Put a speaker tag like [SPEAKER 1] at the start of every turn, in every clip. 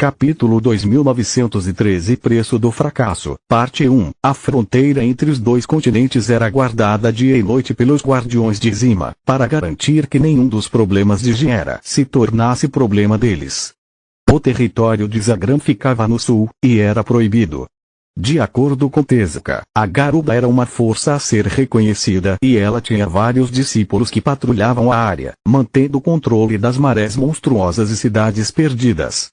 [SPEAKER 1] Capítulo 2913 Preço do fracasso, Parte 1. A fronteira entre os dois continentes era guardada dia e noite pelos guardiões de Zima, para garantir que nenhum dos problemas de Gera se tornasse problema deles. O território de Zagram ficava no sul, e era proibido. De acordo com Tezuka, a Garuda era uma força a ser reconhecida e ela tinha vários discípulos que patrulhavam a área, mantendo o controle das marés monstruosas e cidades perdidas.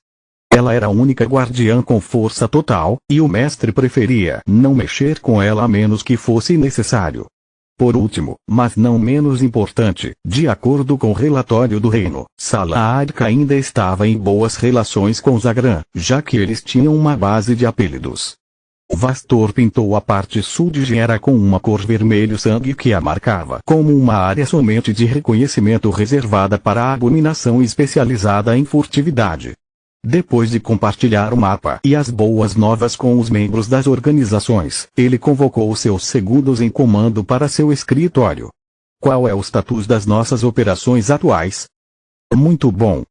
[SPEAKER 1] Ela era a única guardiã com força total, e o mestre preferia não mexer com ela a menos que fosse necessário. Por último, mas não menos importante, de acordo com o relatório do reino, Salaadka ainda estava em boas relações com Zagram, já que eles tinham uma base de apelidos. Vastor pintou a parte sul de Gera com uma cor vermelho sangue que a marcava como uma área somente de reconhecimento reservada para a abominação especializada em furtividade. Depois de compartilhar o mapa e as boas novas com os membros das organizações, ele convocou seus segundos em comando para seu escritório. Qual é o status das nossas operações atuais? Muito bom.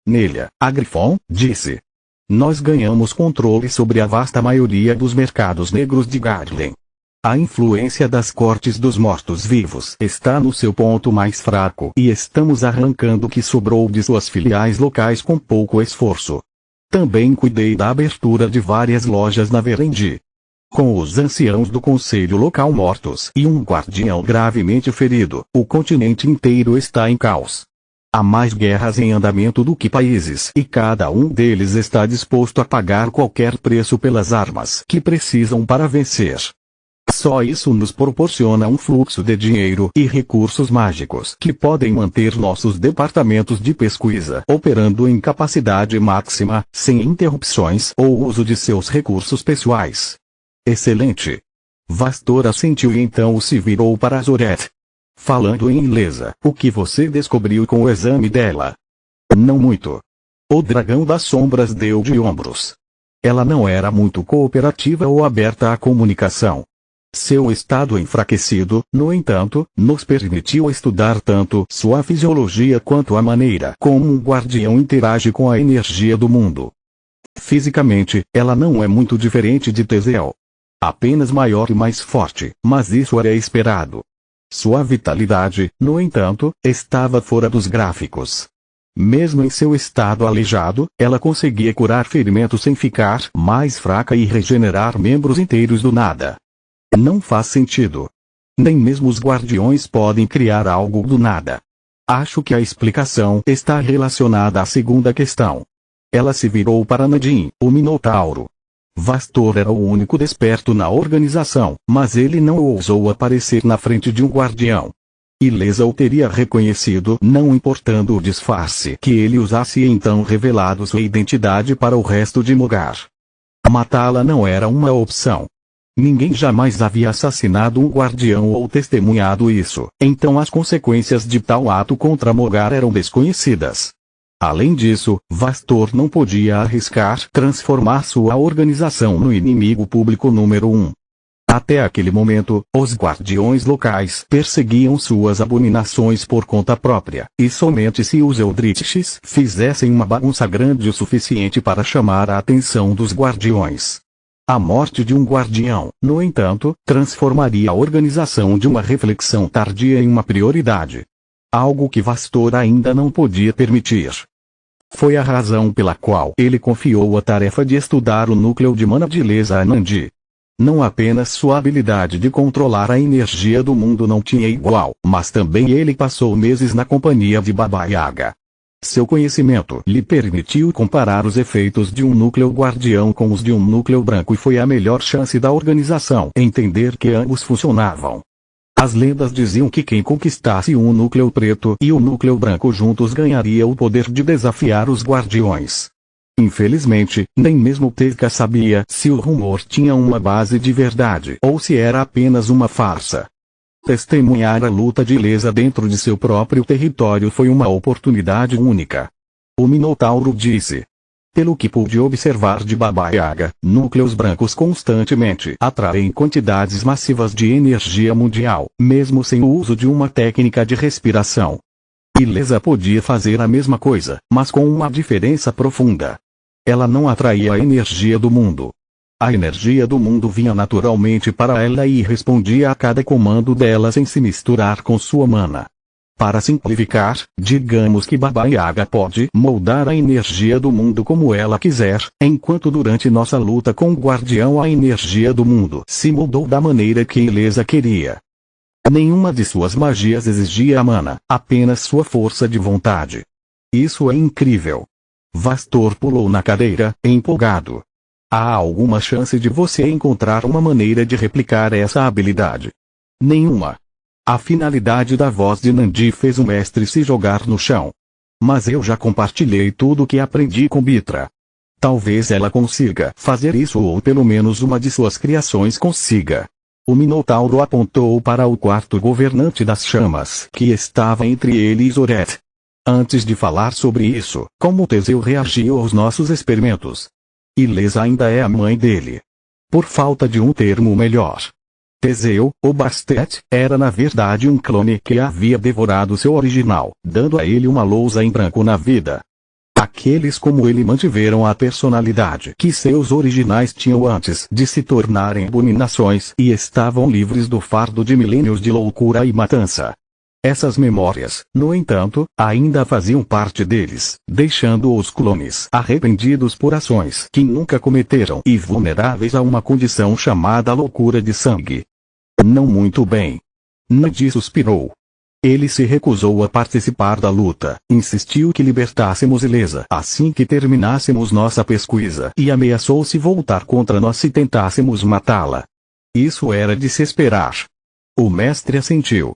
[SPEAKER 1] Nelia, a Grifon, disse. Nós ganhamos controle sobre a vasta maioria dos mercados negros de Garden. A influência das cortes dos mortos-vivos está no seu ponto mais fraco e estamos arrancando o que sobrou de suas filiais locais com pouco esforço. Também cuidei da abertura de várias lojas na Verendi. Com os anciãos do conselho local mortos e um guardião gravemente ferido, o continente inteiro está em caos. Há mais guerras em andamento do que países e cada um deles está disposto a pagar qualquer preço pelas armas que precisam para vencer. Só isso nos proporciona um fluxo de dinheiro e recursos mágicos que podem manter nossos departamentos de pesquisa operando em capacidade máxima, sem interrupções ou uso de seus recursos pessoais. Excelente. Vastor assentiu e então se virou para Zoret. Falando em Ilesa, o que você descobriu com o exame dela? Não muito. O dragão das sombras deu de ombros. Ela não era muito cooperativa ou aberta à comunicação. Seu estado enfraquecido, no entanto, nos permitiu estudar tanto sua fisiologia quanto a maneira como um guardião interage com a energia do mundo. Fisicamente, ela não é muito diferente de Teseu. Apenas maior e mais forte, mas isso era esperado. Sua vitalidade, no entanto, estava fora dos gráficos. Mesmo em seu estado aleijado, ela conseguia curar ferimentos sem ficar mais fraca e regenerar membros inteiros do nada. Não faz sentido. Nem mesmo os guardiões podem criar algo do nada. Acho que a explicação está relacionada à segunda questão. Ela se virou para Nadine, o Minotauro. Vastor era o único desperto na organização, mas ele não ousou aparecer na frente de um guardião. Ilesa o teria reconhecido não importando o disfarce que ele usasse e então revelado sua identidade para o resto de Mogar. Matá-la não era uma opção. Ninguém jamais havia assassinado um guardião ou testemunhado isso, então as consequências de tal ato contra Mogar eram desconhecidas. Além disso, Vastor não podia arriscar transformar sua organização no inimigo público número 1. Até aquele momento, os guardiões locais perseguiam suas abominações por conta própria, e somente se os Eldritches fizessem uma bagunça grande o suficiente para chamar a atenção dos guardiões. A morte de um guardião, no entanto, transformaria a organização de uma reflexão tardia em uma prioridade. Algo que Vastor ainda não podia permitir. Foi a razão pela qual ele confiou a tarefa de estudar o núcleo de mana de Ilesa a Nandi. Não apenas sua habilidade de controlar a energia do mundo não tinha igual, mas também ele passou meses na companhia de Baba Yaga. Seu conhecimento lhe permitiu comparar os efeitos de um núcleo guardião com os de um núcleo branco e foi a melhor chance da organização entender que ambos funcionavam. As lendas diziam que quem conquistasse um núcleo preto e o núcleo branco juntos ganharia o poder de desafiar os guardiões. Infelizmente, nem mesmo Tezuka sabia se o rumor tinha uma base de verdade ou se era apenas uma farsa. Testemunhar a luta de Ilesa dentro de seu próprio território foi uma oportunidade única. O Minotauro disse. Pelo que pude observar de Baba Yaga, núcleos brancos constantemente atraem quantidades massivas de energia mundial, mesmo sem o uso de uma técnica de respiração. Ilesa podia fazer a mesma coisa, mas com uma diferença profunda. Ela não atraía a energia do mundo. A energia do mundo vinha naturalmente para ela e respondia a cada comando dela sem se misturar com sua mana. Para simplificar, digamos que Baba Yaga pode moldar a energia do mundo como ela quiser, enquanto durante nossa luta com o guardião a energia do mundo se moldou da maneira que Elesa queria. Nenhuma de suas magias exigia a mana, apenas sua força de vontade. Isso é incrível. Vastor pulou na cadeira, empolgado. Há alguma chance de você encontrar uma maneira de replicar essa habilidade? Nenhuma. A finalidade da voz de Nandi fez o mestre se jogar no chão. Mas eu já compartilhei tudo o que aprendi com Bitra. Talvez ela consiga fazer isso ou pelo menos uma de suas criações consiga. O Minotauro apontou para o quarto governante das chamas que estava entre ele e Zoret. Antes de falar sobre isso, como Teseu reagiu aos nossos experimentos? Elesa ainda é a mãe dele. Por falta de um termo melhor. Teseu, o Bastet, era na verdade um clone que havia devorado seu original, dando a ele uma lousa em branco na vida. Aqueles como ele mantiveram a personalidade que seus originais tinham antes de se tornarem abominações e estavam livres do fardo de milênios de loucura e matança. Essas memórias, no entanto, ainda faziam parte deles, deixando os clones arrependidos por ações que nunca cometeram e vulneráveis a uma condição chamada loucura de sangue. Não muito bem. Nandi suspirou. Ele se recusou a participar da luta, insistiu que libertássemos Elesa assim que terminássemos nossa pesquisa e ameaçou se voltar contra nós se tentássemos matá-la. Isso era de se esperar. O mestre assentiu.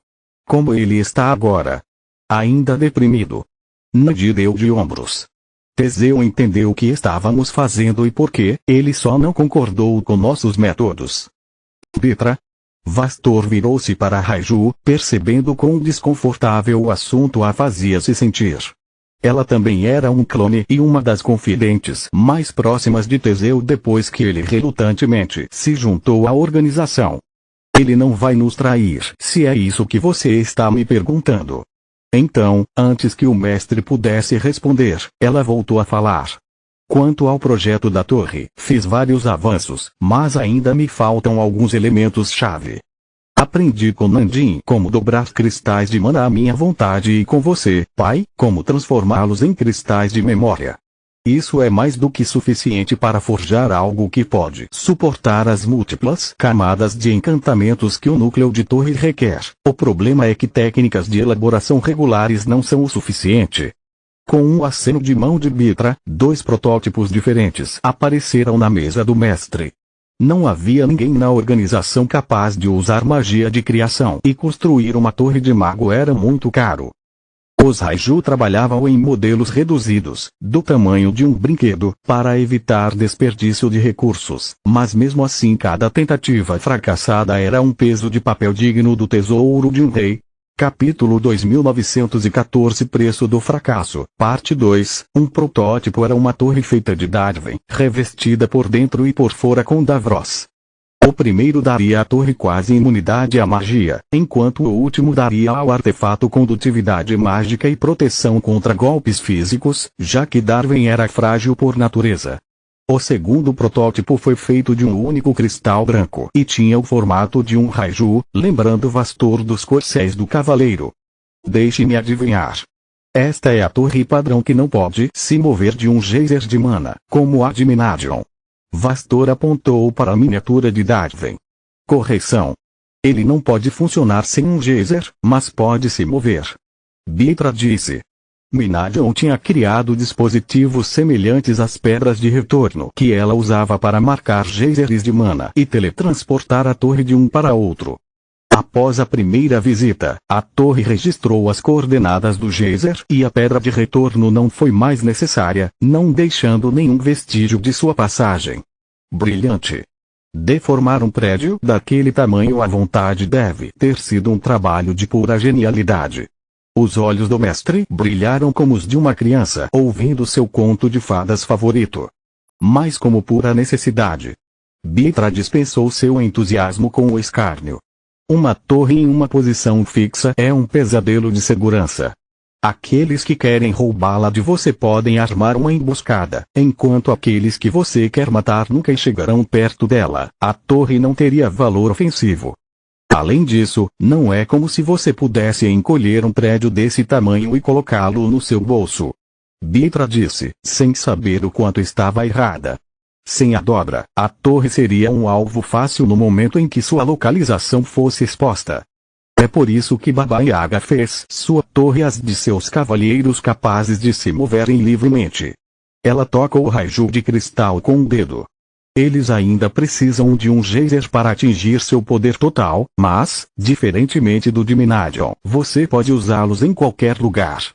[SPEAKER 1] Como ele está agora? Ainda deprimido. Nandi deu de ombros. Teseu entendeu o que estávamos fazendo e por que ele só não concordou com nossos métodos. Bitra? Vastor virou-se para Raiju, percebendo quão desconfortável o assunto a fazia se sentir. Ela também era um clone e uma das confidentes mais próximas de Teseu depois que ele relutantemente se juntou à organização. Ele não vai nos trair, se é isso que você está me perguntando. Então, antes que o mestre pudesse responder, ela voltou a falar. Quanto ao projeto da torre, fiz vários avanços, mas ainda me faltam alguns elementos-chave. Aprendi com Nandin como dobrar cristais de mana à minha vontade e com você, pai, como transformá-los em cristais de memória. Isso é mais do que suficiente para forjar algo que pode suportar as múltiplas camadas de encantamentos que o núcleo de torre requer. O problema é que técnicas de elaboração regulares não são o suficiente. Com um aceno de mão de Bitra, 2 protótipos diferentes apareceram na mesa do mestre. Não havia ninguém na organização capaz de usar magia de criação e construir uma torre de mago era muito caro. Os Raiju trabalhavam em modelos reduzidos, do tamanho de um brinquedo, para evitar desperdício de recursos, mas mesmo assim cada tentativa fracassada era um peso de papel digno do tesouro de um rei. Capítulo 2914 Preço do fracasso, Parte 2. Um protótipo era uma torre feita de Darwin, revestida por dentro e por fora com Davros. O primeiro daria à torre quase imunidade à magia, enquanto o último daria ao artefato condutividade mágica e proteção contra golpes físicos, já que Darwin era frágil por natureza. O segundo protótipo foi feito de um único cristal branco e tinha o formato de um Raiju, lembrando Vastor dos corcéis do cavaleiro. Deixe-me adivinhar. Esta é a torre padrão que não pode se mover de um geyser de mana, como a de Minadion. Vastor apontou para a miniatura de Darwin. Correção. Ele não pode funcionar sem um geyser, mas pode se mover. Bitra disse. Minadion tinha criado dispositivos semelhantes às pedras de retorno que ela usava para marcar geysers de mana e teletransportar a torre de um para outro. Após a primeira visita, a torre registrou as coordenadas do geyser e a pedra de retorno não foi mais necessária, não deixando nenhum vestígio de sua passagem. Brilhante. Deformar um prédio daquele tamanho à vontade deve ter sido um trabalho de pura genialidade. Os olhos do mestre brilharam como os de uma criança ouvindo seu conto de fadas favorito. Mas como pura necessidade. Bitra dispensou seu entusiasmo com o escárnio. Uma torre em uma posição fixa é um pesadelo de segurança. Aqueles que querem roubá-la de você podem armar uma emboscada, enquanto aqueles que você quer matar nunca chegarão perto dela. A torre não teria valor ofensivo. Além disso, não é como se você pudesse encolher um prédio desse tamanho e colocá-lo no seu bolso. Bitra disse, sem saber o quanto estava errada. Sem a dobra, a torre seria um alvo fácil no momento em que sua localização fosse exposta. É por isso que Baba Yaga fez sua torre as de seus cavalheiros capazes de se moverem livremente. Ela toca o raio de cristal com o dedo. Eles ainda precisam de um geyser para atingir seu poder total, mas, diferentemente do de Menadion, você pode usá-los em qualquer lugar.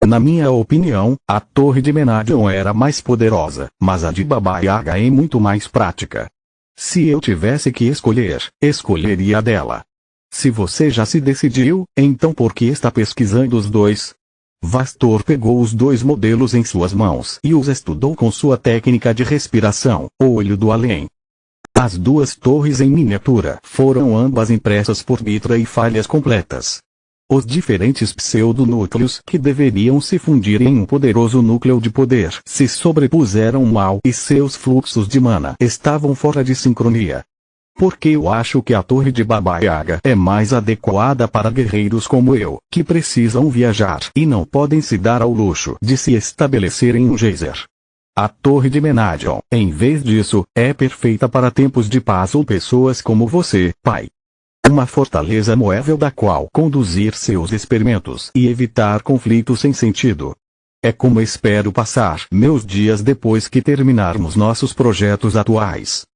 [SPEAKER 1] Na minha opinião, a torre de Menadion era mais poderosa, mas a de Baba Yaga é muito mais prática. Se eu tivesse que escolher, escolheria a dela. Se você já se decidiu, então por que está pesquisando os dois? Vastor pegou os dois modelos em suas mãos e os estudou com sua técnica de respiração, o olho do além. As duas torres em miniatura foram ambas impressas por Bitra e falhas completas. Os diferentes pseudonúcleos que deveriam se fundir em um poderoso núcleo de poder se sobrepuseram mal e seus fluxos de mana estavam fora de sincronia. Porque eu acho que a torre de Baba Yaga é mais adequada para guerreiros como eu, que precisam viajar e não podem se dar ao luxo de se estabelecer em um geyser. A torre de Menadion, em vez disso, é perfeita para tempos de paz ou pessoas como você, pai. Uma fortaleza móvel da qual conduzir seus experimentos e evitar conflitos sem sentido. É como espero passar meus dias depois que terminarmos nossos projetos atuais.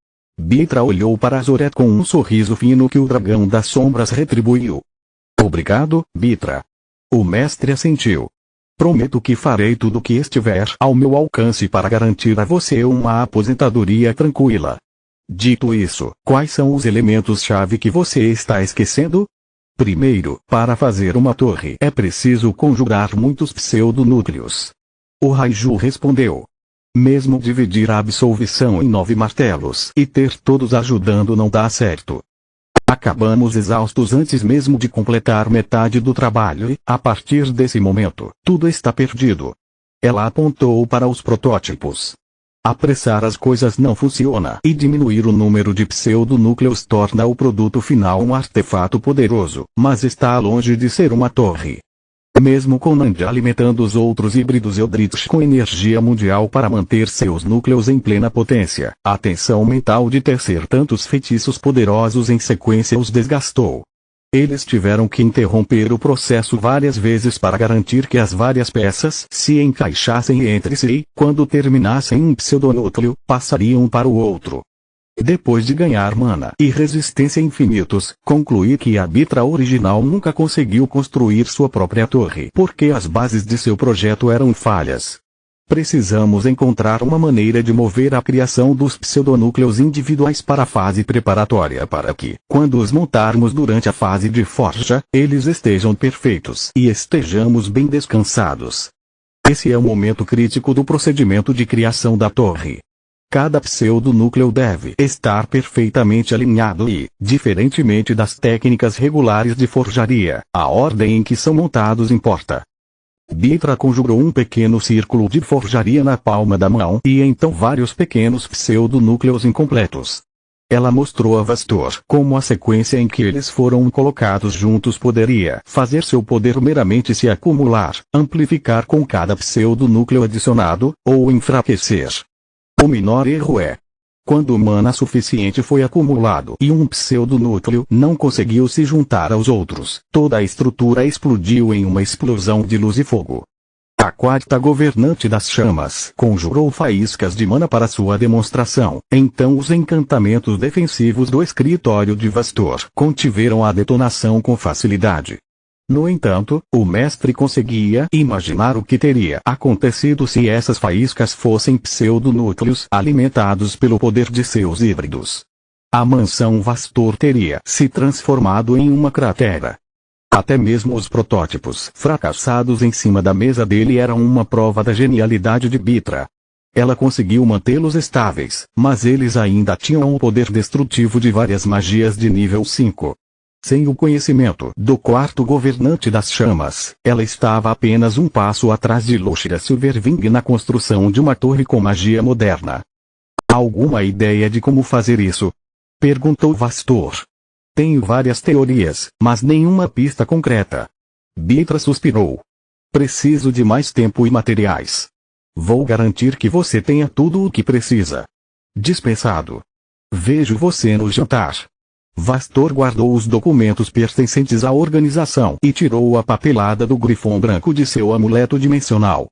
[SPEAKER 1] Bitra olhou para Zoret com um sorriso fino que o dragão das sombras retribuiu. Obrigado, Bitra. O mestre assentiu. Prometo que farei tudo o que estiver ao meu alcance para garantir a você uma aposentadoria tranquila. Dito isso, quais são os elementos-chave que você está esquecendo? Primeiro, para fazer uma torre é preciso conjurar muitos pseudonúcleos. O Raiju respondeu. Mesmo dividir a absolvição em 9 martelos e ter todos ajudando não dá certo. Acabamos exaustos antes mesmo de completar metade do trabalho e, a partir desse momento, tudo está perdido. Ela apontou para os protótipos. Apressar as coisas não funciona e diminuir o número de pseudonúcleos torna o produto final um artefato poderoso, mas está longe de ser uma torre. Mesmo com Nandi alimentando os outros híbridos Eldritch com energia mundial para manter seus núcleos em plena potência, a tensão mental de tecer tantos feitiços poderosos em sequência os desgastou. Eles tiveram que interromper o processo várias vezes para garantir que as várias peças se encaixassem entre si e, quando terminassem um pseudonúcleo, passariam para o outro. Depois de ganhar mana e resistência infinitos, concluí que a Bitra original nunca conseguiu construir sua própria torre porque as bases de seu projeto eram falhas. Precisamos encontrar uma maneira de mover a criação dos pseudonúcleos individuais para a fase preparatória para que, quando os montarmos durante a fase de forja, eles estejam perfeitos e estejamos bem descansados. Esse é o momento crítico do procedimento de criação da torre. Cada pseudonúcleo deve estar perfeitamente alinhado e, diferentemente das técnicas regulares de forjaria, a ordem em que são montados importa. Bitra conjurou um pequeno círculo de forjaria na palma da mão e então vários pequenos pseudonúcleos incompletos. Ela mostrou a Vastor como a sequência em que eles foram colocados juntos poderia fazer seu poder meramente se acumular, amplificar com cada pseudonúcleo adicionado, ou enfraquecer. O menor erro é quando mana suficiente foi acumulado e um pseudonúcleo não conseguiu se juntar aos outros, toda a estrutura explodiu em uma explosão de luz e fogo. A quarta governante das chamas conjurou faíscas de mana para sua demonstração, então os encantamentos defensivos do escritório de Vastor contiveram a detonação com facilidade. No entanto, o mestre conseguia imaginar o que teria acontecido se essas faíscas fossem pseudonúcleos alimentados pelo poder de seus híbridos. A mansão Vastor teria se transformado em uma cratera. Até mesmo os protótipos fracassados em cima da mesa dele eram uma prova da genialidade de Bitra. Ela conseguiu mantê-los estáveis, mas eles ainda tinham o poder destrutivo de várias magias de nível 5. Sem o conhecimento do quarto governante das chamas, ela estava apenas um passo atrás de Lucia Silverwing na construção de uma torre com magia moderna. Alguma ideia de como fazer isso? Perguntou Vastor. Tenho várias teorias, mas nenhuma pista concreta. Bitra suspirou. Preciso de mais tempo e materiais. Vou garantir que você tenha tudo o que precisa. Dispensado. Vejo você no jantar. Vastor guardou os documentos pertencentes à organização e tirou a papelada do grifão branco de seu amuleto dimensional.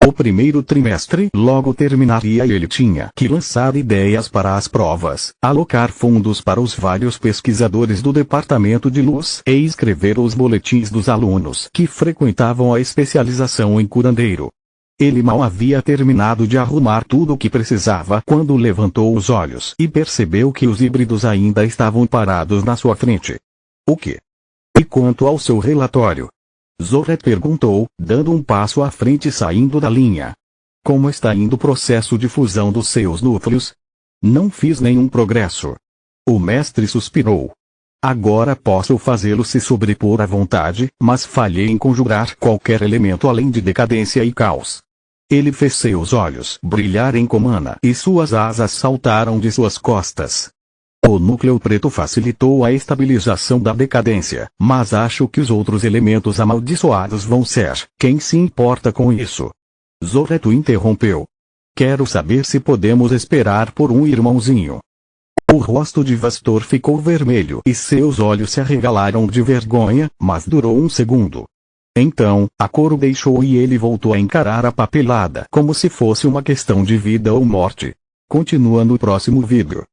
[SPEAKER 1] O primeiro trimestre logo terminaria e ele tinha que lançar ideias para as provas, alocar fundos para os vários pesquisadores do Departamento de Luz e escrever os boletins dos alunos que frequentavam a especialização em curandeiro. Ele mal havia terminado de arrumar tudo o que precisava quando levantou os olhos e percebeu que os híbridos ainda estavam parados na sua frente. O quê? E quanto ao seu relatório? Zoret perguntou, dando um passo à frente e saindo da linha. Como está indo o processo de fusão dos seus núcleos? Não fiz nenhum progresso. O mestre suspirou. Agora posso fazê-lo se sobrepor à vontade, mas falhei em conjurar qualquer elemento além de decadência e caos. Ele fez seus olhos brilharem com mana e suas asas saltaram de suas costas. O núcleo preto facilitou a estabilização da decadência, mas acho que os outros elementos amaldiçoados vão ser. Quem se importa com isso? Zoret o interrompeu. Quero saber se podemos esperar por um irmãozinho. O rosto de Vastor ficou vermelho e seus olhos se arregalaram de vergonha, mas durou um segundo. Então, a cor o deixou e ele voltou a encarar a papelada como se fosse uma questão de vida ou morte. Continua no próximo vídeo.